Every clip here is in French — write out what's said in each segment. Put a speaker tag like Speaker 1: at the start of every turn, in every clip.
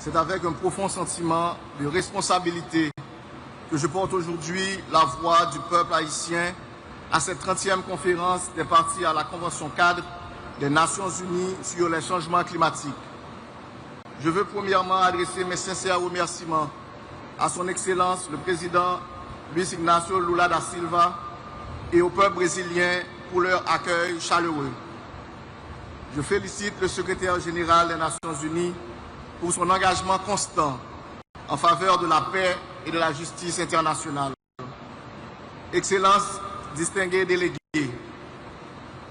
Speaker 1: C'est avec un profond sentiment de responsabilité que je porte aujourd'hui la voix du peuple haïtien à cette 30e conférence des parties à la Convention cadre des Nations Unies sur les changements climatiques. Je veux premièrement adresser mes sincères remerciements à son Excellence le Président Luis Ignacio Lula da Silva et au peuple brésilien pour leur accueil chaleureux. Je félicite le secrétaire général des Nations Unies pour son engagement constant en faveur de la paix et de la justice internationale. Excellences, distingués délégués,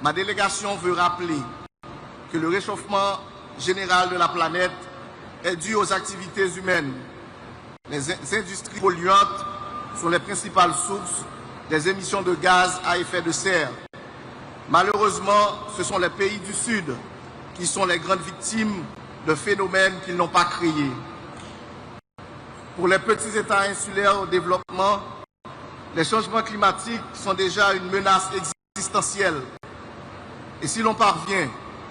Speaker 1: ma délégation veut rappeler que le réchauffement général de la planète est dû aux activités humaines. Les industries polluantes sont les principales sources des émissions de gaz à effet de serre. Malheureusement, ce sont les pays du Sud qui sont les grandes victimes de phénomènes qu'ils n'ont pas créés. Pour les petits États insulaires au développement, les changements climatiques sont déjà une menace existentielle. Et si l'on parvient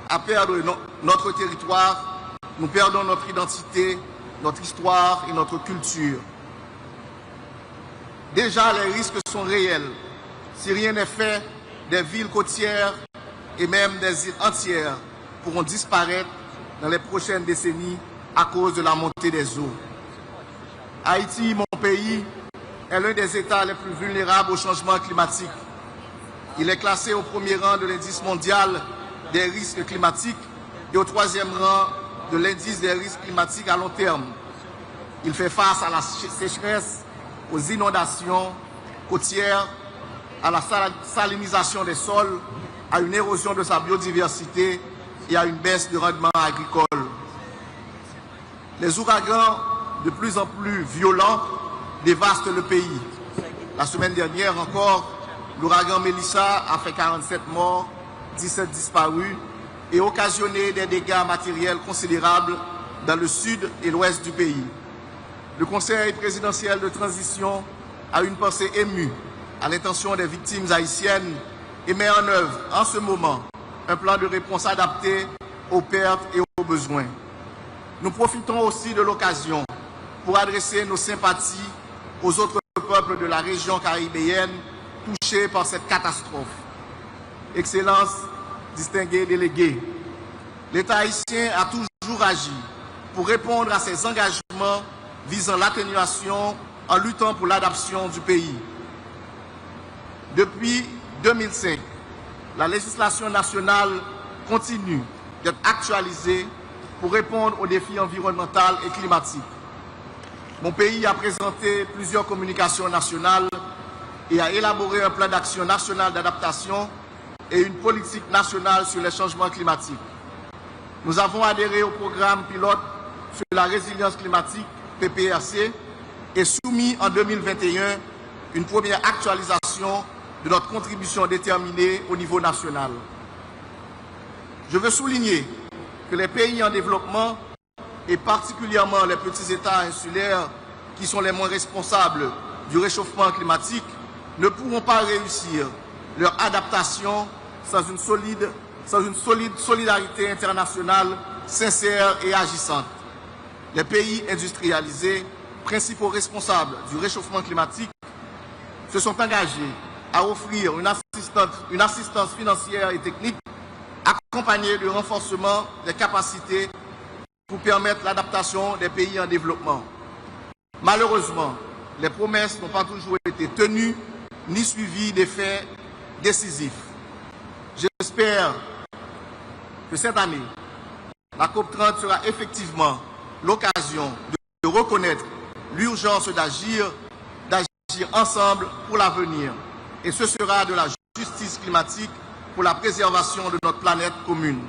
Speaker 1: à perdre notre territoire, nous perdons notre identité, notre histoire et notre culture. Déjà, les risques sont réels. Si rien n'est fait, des villes côtières et même des îles entières pourront disparaître dans les prochaines décennies à cause de la montée des eaux. Haïti, mon pays, est l'un des États les plus vulnérables au changement climatique. Il est classé au premier rang de l'indice mondial des risques climatiques et au troisième rang de l'indice des risques climatiques à long terme. Il fait face à la sécheresse, aux inondations côtières, à la salinisation des sols, à une érosion de sa biodiversité et à une baisse du rendement agricole. Les ouragans, de plus en plus violents, dévastent le pays. La semaine dernière encore, l'ouragan Mélissa a fait 47 morts, 17 disparus et occasionné des dégâts matériels considérables dans le sud et l'ouest du pays. Le Conseil présidentiel de transition a une pensée émue à l'intention des victimes haïtiennes et met en œuvre en ce moment un plan de réponse adapté aux pertes et aux besoins. Nous profitons aussi de l'occasion pour adresser nos sympathies aux autres peuples de la région caribéenne touchés par cette catastrophe. Excellences, distingués délégués, l'État haïtien a toujours agi pour répondre à ses engagements visant l'atténuation en luttant pour l'adaptation du pays. Depuis 2005, la législation nationale continue d'être actualisée pour répondre aux défis environnementaux et climatiques. Mon pays a présenté plusieurs communications nationales et a élaboré un plan d'action national d'adaptation et une politique nationale sur les changements climatiques. Nous avons adhéré au programme pilote sur la résilience climatique, PPRC, et soumis en 2021 une première actualisation de notre contribution déterminée au niveau national. Je veux souligner que les pays en développement, et particulièrement les petits États insulaires qui sont les moins responsables du réchauffement climatique, ne pourront pas réussir leur adaptation sans une solide solidarité internationale sincère et agissante. Les pays industrialisés, principaux responsables du réchauffement climatique, se sont engagés à offrir une assistance financière et technique accompagnée du renforcement des capacités pour permettre l'adaptation des pays en développement. Malheureusement, les promesses n'ont pas toujours été tenues ni suivies d'effets décisifs. J'espère que cette année, la COP30 sera effectivement l'occasion de reconnaître l'urgence d'agir ensemble pour l'avenir. Et ce sera de la justice climatique pour la préservation de notre planète commune.